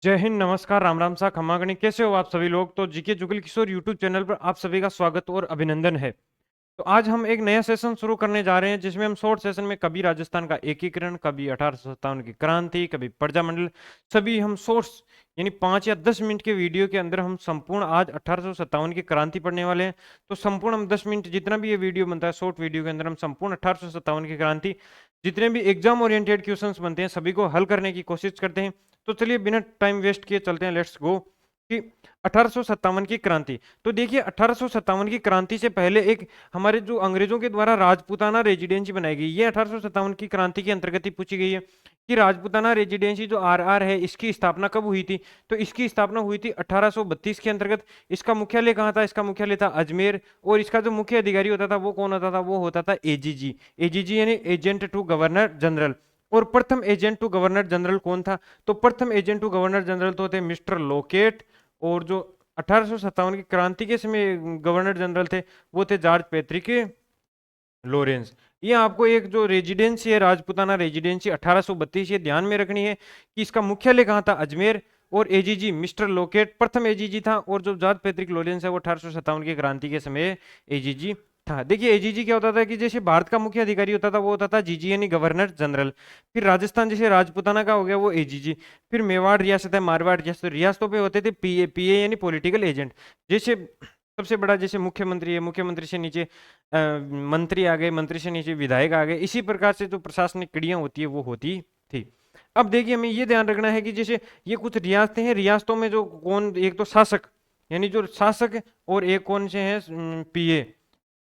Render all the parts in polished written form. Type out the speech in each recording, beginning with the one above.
जय हिंद, नमस्कार, राम राम सा खम्मा गणी। कैसे हो आप सभी लोग? तो GK Jugal Kishore YouTube channel पर आप सभी का स्वागत और अभिनंदन है। तो आज हम एक नया सेशन शुरू करने जा रहे हैं जिसमें हम शॉर्ट सेशन में कभी राजस्थान का एकीकरण, कभी 1857 की क्रांति, कभी प्रजामंडल, सभी हम शॉर्ट्स यानी 5 या 10 मिनट के वीडियो के अंदर हम संपूर्ण आज 1857 की क्रांति पढ़ने वाले हैं। तो संपूर्ण हम 10 मिनट जितना भी ये वीडियो बनता है शॉर्ट वीडियो के अंदर हम संपूर्ण 1857 की क्रांति जितने भी एग्जाम ओरिएंटेड क्वेश्चंस बनते हैं सभी को हल करने की कोशिश करते हैं। तो चलिए बिना टाइम वेस्ट किए चलते हैं, लेट्स गो कि 1857 की क्रांति। तो देखिए 1857 की क्रांति से पहले एक हमारे जो अंग्रेजों के द्वारा राजपूताना रेजिडेंसी बनाई गई, ये 1857 की क्रांति के अंतर्गत ही पूछी गई है कि राजपूताना रेजिडेंसी जो आरआर है इसकी स्थापना कब हुई थी। तो इसकी स्थापना हुई थी 1832 के अंतर्गत। इसका मुख्यालय कहाँ था? इसका मुख्यालय था अजमेर। और इसका जो मुख्य अधिकारी होता था वो कौन होता था? वो होता था एजीजी। एजीजी यानी एजेंट टू गवर्नर जनरल। और प्रथम एजेंट टू गवर्नर जनरल कौन था? तो प्रथम एजेंट टू गवर्नर जनरल तो थे मिस्टर लोकेट। और जो 1857 की क्रांति के समय गवर्नर जनरल थे वो थे जॉर्ज पैट्रिक लॉरेंस। ये आपको एक जो रेजिडेंसी है राजपूताना रेजिडेंसी 1832, ये ध्यान में रखनी है कि इसका मुख्यालय कहाँ था? अजमेर। और एजीजी मिस्टर लोकेट प्रथम एजीजी था और जो जॉर्ज पैट्रिक लॉरेंस है वो 1857 की क्रांति के समय एजीजी था। देखिए एजीजी क्या होता था कि जैसे भारत का मुख्य अधिकारी होता था वो होता था जीजी यानी गवर्नर जनरल। फिर राजस्थान जैसे राजपूताना का हो गया वो एजीजी। फिर मेवाड़ रियासत है, मारवाड़ रियासत, रियासतों पे होते थे पीए। पीए यानी पॉलिटिकल एजेंट। जैसे सबसे बड़ा जैसे मुख्यमंत्री है, मुख्यमंत्री से नीचे मंत्री आ गए, मंत्री से नीचे विधायक आ गए। इसी प्रकार से जो प्रशासनिक कड़ियां होती है वो होती थी। अब देखिए हमें ये ध्यान रखना है कि जैसे ये कुछ रियासतें हैं, रियासतों में जो कौन, एक तो शासक यानी जो शासक, और एक कौन से हैं? पीए,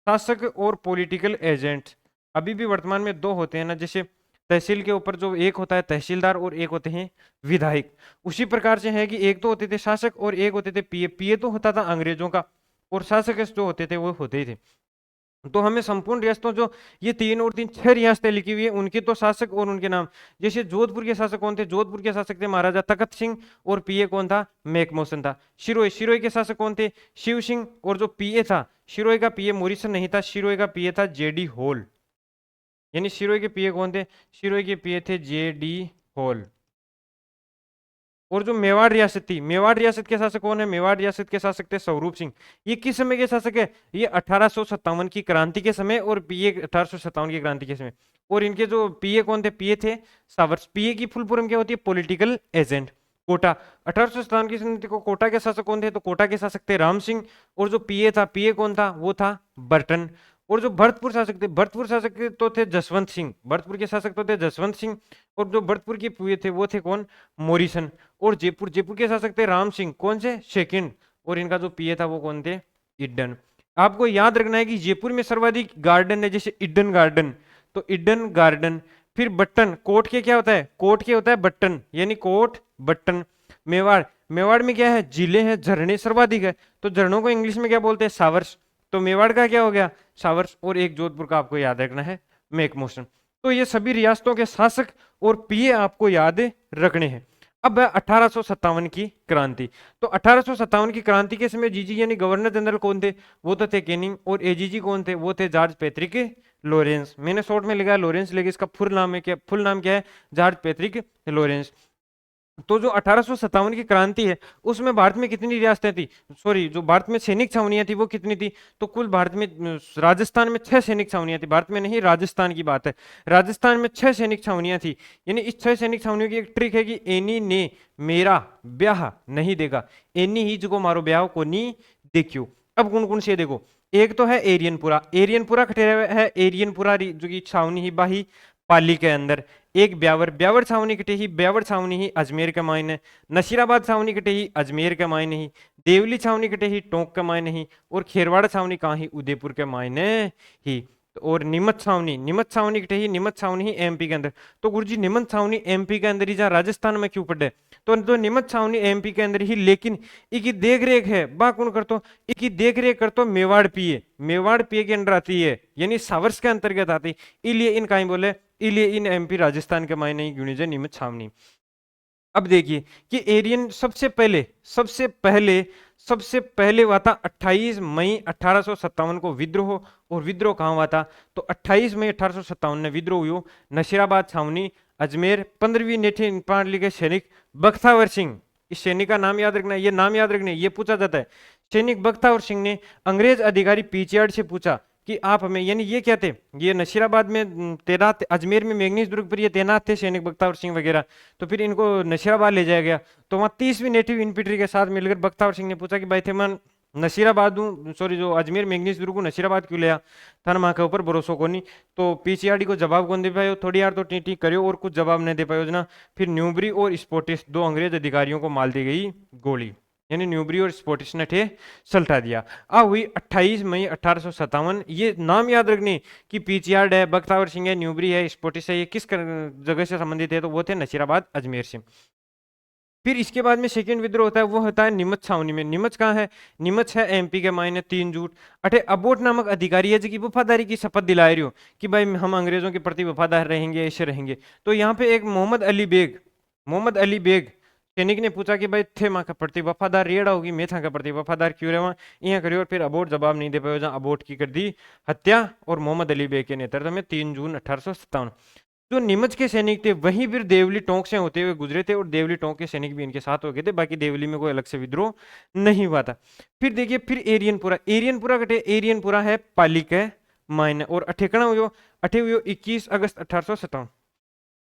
शासक और पॉलिटिकल एजेंट। अभी भी वर्तमान में दो होते हैं ना, जैसे तहसील के ऊपर जो एक होता है तहसीलदार और एक होते हैं विधायक। उसी प्रकार से है कि एक तो होते थे शासक और एक होते थे पीए। पीए तो होता था अंग्रेजों का और शासक जो होते थे वो होते ही थे। तो हमें संपूर्ण रियासतों जो ये तीन और तीन छह रियासतें लिखी हुई है उनके तो शासक और उनके नाम। जैसे जोधपुर के शासक कौन थे? जोधपुर के शासक थे महाराजा तखत सिंह और पीए कौन था? मैकमोहन था। शिरोई, शिरोई के शासक कौन थे? शिव सिंह। और जो पीए था शिरोई का पीए मोरिसन नहीं था, शिरोई का पीए था जेडी हॉल। यानी शिरोई के पीए कौन थे? शिरोई के पीए थे जेडी हॉल। और जो मेवाड़ रियासत थी, मेवाड़ रियासत के शासक कौन है? मेवाड़ रियासत के शासक थे स्वरूप सिंह। ये किस समय के शासक है? ये 1857 की क्रांति के समय और पीए 1857 की क्रांति के समय। और इनके जो पीए कौन थे? पीए थे सावर्स। पीए की फुल फॉर्म क्या होती है? Political agent. कोटा 1857 की समिति को कोटा के शासक कौन थे? तो कोटा के शासक थे राम सिंह। और जो पीए था, पीए कौन था? वो था बर्टन। और जो भरतपुर शासक थे, भरतपुर शासक तो थे जसवंत सिंह। भरतपुर के शासक तो थे जसवंत सिंह। और जो भरतपुर के पीए थे वो थे कौन? मोरिसन। और जयपुर, जयपुर के शासक थे राम सिंह। कौन से? सेकंड। और इनका जो पीए था वो कौन थे? इडन। आपको याद रखना है कि जयपुर में सर्वाधिक गार्डन है, जैसे इडन गार्डन, तो इडन गार्डन। फिर बट्टन, कोट के क्या होता है? कोट के होता है बट्टन, यानी कोट बट्टन। मेवाड़, मेवाड़ में क्या है? जिले हैं, झरने सर्वाधिक है, तो झरनों को इंग्लिश में क्या बोलते हैं? सावर्स। तो मेवाड़ का क्या हो गया? सावर्स। और एक जोधपुर का आपको याद रखना है मैकमोहन। तो ये सभी रियासतों के शासक और पीए आपको याद रखने हैं। अब 1857 की क्रांति। तो 1857 की क्रांति के समय जीजी यानी गवर्नर जनरल कौन थे? वो तो थे कैनिंग। और एजीजी कौन थे? वो थे जॉर्ज पैट्रिक लॉरेंस। मैंने शॉर्ट में लिखा है लॉरेंस, लेकिन इसका फुल नाम है क्या? फुल नाम क्या है? George Patrick Lawrence. तो जो 1857 की क्रांति है उसमें भारत में कितनी रियासतें थी? सॉरी, जो भारत में सैनिक छावनियां थी वो कितनी थी? तो कुल भारत में राजस्थान में 6 सैनिक छावनियां थी। भारत में नहीं, राजस्थान की बात है। राजस्थान में 6 सैनिक छावनियां थी। यानी इस 6 सैनिक छावनियों की एक ट्रिक है कि एनी ने मेरा ब्याह नहीं देगा, एनी ही जो मारो ब्याह को नहीं देखियो। अब कौन कौन से देखो, एक तो है एरियनपुरा। एरियनपुरा खटेरा है, एरियनपुरा जो की छावनी ही बाही पाली के अंदर। एक ब्यावर, ब्यावर छावनी कटे ही, ब्यावर छावनी ही अजमेर के मायने। नसीराबाद छावनी कटे ही अजमेर के मायने ही। देवली छावनी कटे ही टोंक के मायने ही। और खेरवाड़ा छावनी कहाँ ही? उदयपुर के मायने ही। और नीमच छावनी, नीमच छावनी कटे ही, नीमच छावनी ही एमपी के अंदर। तो गुरुजी नीमच छावनी एमपी के अंदर ही, जहाँ राजस्थान में क्यों पड़े? तो नीमच छावनी एमपी के अंदर ही, लेकिन इकी देख रेख है बा कौन करतो? इकी देख रेख करतो मेवाड़ पीए। मेवाड़ पीए के अंदर आती है, यानी सावर्स के अंतर्गत आती, इसलिए इन कहीं बोले, इसलिए इन एमपी राजस्थान के मायने ही गिनी नीमच छावनी। अब देखिए कि एरियन सबसे पहले हुआ था 28 मई 1857 को विद्रोह। और विद्रोह कहाँ हुआ था? तो 28 मई 1857 में विद्रोह हुआ नशीराबाद छावनी अजमेर। 15वीं नेठी पाली के सैनिक बख्तावर सिंह, इस सैनिक का नाम याद रखना है, ये नाम याद रखना है, ये पूछा जाता है। सैनिक बख्तावर सिंह ने अंग्रेज अधिकारी पीछेहाट से पूछा कि आप हमें, यानी ये क्या थे, ये नशीराबाद में तैनात, अजमेर में मैग्नीज दुर्ग पर ये तैनात थे सैनिक बख्तावर सिंह वगैरह, तो फिर इनको नशीराबाद ले जाया गया। तो वहाँ 30वीं नेटिव इन्फेंट्री के साथ मिलकर बख्तावर सिंह ने पूछा कि भाई थे मन नशीराबाद हूँ, सॉरी जो अजमेर मैग्नीज दुर्ग को नशीराबाद क्यों लिया, थाना माँ के ऊपर भरोसा को नहीं। तो पीसीआरडी को जवाब कौन दे पायो, थोड़ी यार तो टी करो और कुछ जवाब नहीं दे पायो ना। फिर न्यूबरी और स्पोर्टिस दो अंग्रेज अधिकारियों को मार दी गई गोली, यानी न्यूबरी और स्पोर्टिस ने ठे सल्टा दिया। अब हुई 28 मई 1857। ये नाम याद रखने कि पीछियार्ड है, बख्तावर सिंह है, न्यूबरी है, स्पोर्टिस है, ये किस जगह से संबंधित है, तो वो थे नशीराबाद अजमेर से। फिर इसके बाद में सेकेंड विद्रोह होता है, वो होता है नीमच छावनी में। नीमच कहाँ है, नीमच है एमपी के मायने 3 जून। अठे अबोट नामक अधिकारी है जो वफादारी की शपथ दिला रही हो कि भाई हम अंग्रेजों के प्रति वफादार रहेंगे, ऐसे रहेंगे। तो यहाँ पे एक मोहम्मद अली बेग सैनिक ने पूछा कि भाई थे माँ का प्रति वफादार रेड़ा होगी, मैं था का प्रति वफादार क्यों रहा, यहाँ करियो। और फिर अबोट जवाब नहीं दे पाए, जहाँ अबोट की कर दी हत्या, और मोहम्मद अली बेग के नेतृत्व में 3 जून 1857। जो नीमच के सैनिक थे वहीं फिर देवली टोंक से होते हुए गुजरे थे, और देवली टोंक के सैनिक भी इनके साथ हो गए थे, बाकी देवली में कोई अलग से विद्रोह नहीं हुआ था। फिर देखिए फिर एरियनपुरा कटे, एरियनपुरा है पाली के मायने, और ठिकाना हुई अठे हुई 21 अगस्त 1857।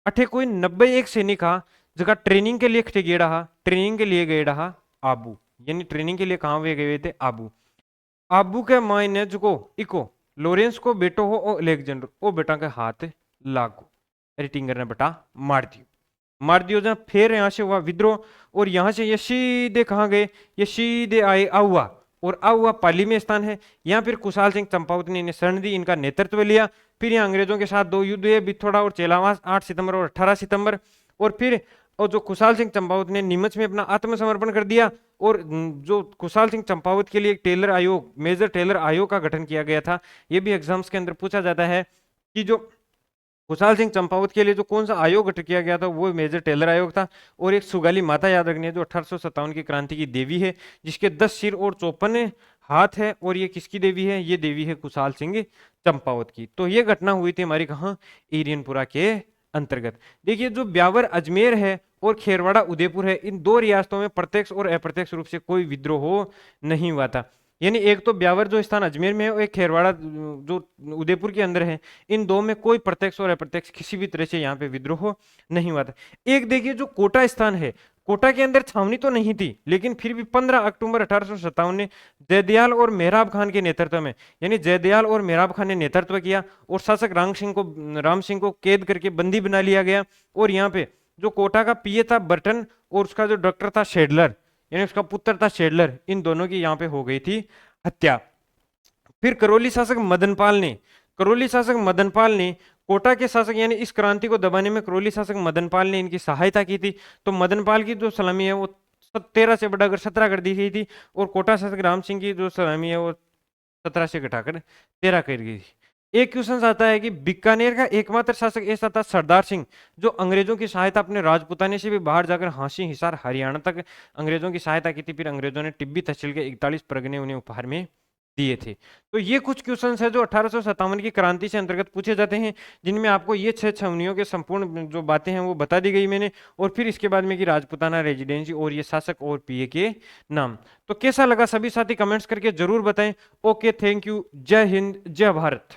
अठे कोई 91 सैनिक हा जगह ट्रेनिंग के लिए गए रहा, ट्रेनिंग के लिए गए रहा आबू, यानी ट्रेनिंग के लिए कहाँ वे गए थे, आबू। आबू के मायने जो इको लॉरेंस को बेटो हो और अलेक्जेंडर ओ बेटा के हाथ लागू, रिटिंगर ने बेटा मार दियो जहाँ। फिर यहाँ से हुआ विद्रोह, और यहाँ से ये सीधे कहाँ गए, ये सीधे आए आउआ, और आउआ पाली में स्थान है। यहाँ फिर कुशाल सिंह चंपावत ने इन्हें शरण दी, इनका नेतृत्व लिया। फिर यहाँ अंग्रेजों के साथ 2 युद्ध हुए, बिथोड़ा और चेलावास 8 सितंबर और 18 सितंबर। और फिर और जो कुशाल सिंह चंपावत ने नीमच में अपना आत्मसमर्पण कर दिया, और जो कुशाल सिंह चंपावत के लिए एक टेलर आयोग, मेजर टेलर आयोग का गठन किया गया था। ये भी एग्जाम्स के अंदर पूछा जाता है कि जो कुशाल सिंह चंपावत के लिए जो कौन सा आयोग गठित किया गया था, वो मेजर टेलर आयोग था। और एक सुगाली माता याद रखनी है जो 1857 की क्रांति की देवी है, जिसके 10 सिर और 54 हाथ है, और ये किसकी देवी है, ये देवी है कुशाल सिंह चंपावत की। तो ये घटना हुई थी हमारी कहाँ, एरियनपुरा के अंतर्गत। देखिए जो ब्यावर अजमेर है और खेरवाड़ा उदयपुर है, इन 2 रियासतों में प्रत्यक्ष और अप्रत्यक्ष रूप से कोई विद्रोह नहीं हुआ था। यानी एक तो ब्यावर जो स्थान अजमेर में है और एक खेरवाड़ा जो उदयपुर के अंदर है, इन 2 में कोई प्रत्यक्ष और अप्रत्यक्ष किसी भी तरह से यहाँ पे विद्रोह नहीं हुआ था। एक देखिए जो कोटा स्थान है, कोटा के अंदर छावनी तो नहीं थी, लेकिन फिर भी 15 अक्टूबर 1857 ने जयदयाल और मेहराब खान के नेतृत्व में, यानी जयदयाल और मेहराब खान ने नेतृत्व किया, और शासक राम सिंह को कैद करके बंदी बना लिया गया। और यहाँ पे जो कोटा का पीए था बर्टन, और उसका जो डॉक्टर था शेडलर, यानी उसका पुत्र था शेडलर, इन दोनों की यहाँ पे हो गई थी हत्या। फिर करौली शासक मदनपाल ने कोटा के शासक, यानी इस क्रांति को दबाने में करौली शासक मदनपाल ने इनकी सहायता की थी। तो मदनपाल की जो सलामी है वो 13 से बढ़ाकर 17 कर दी गई थी, और कोटा शासक राम सिंह की जो सलामी है वो 17 से घटाकर 13 कर गई थी। एक क्वेश्चन आता है कि बीकानेर का एकमात्र शासक ऐसा था सरदार सिंह, जो अंग्रेजों की सहायता अपने राजपुताने से भी बाहर जाकर हांसी हिसार हरियाणा तक अंग्रेजों की सहायता की थी। फिर अंग्रेजों ने टिब्बी तहसील के 41 परगने उन्हें उपहार में दिए थे। तो ये कुछ क्वेश्चंस है जो 1857 की क्रांति से अंतर्गत पूछे जाते हैं, जिनमें आपको ये 6 छावनियों के संपूर्ण जो बातें हैं वो बता दी गई मैंने, और फिर इसके बाद में कि राजपुताना, रेजिडेंसी और ये शासक और पीए के नाम। तो कैसा लगा सभी साथी कमेंट्स करके जरूर बताएं। ओके, थैंक यू, जय हिंद, जय भारत।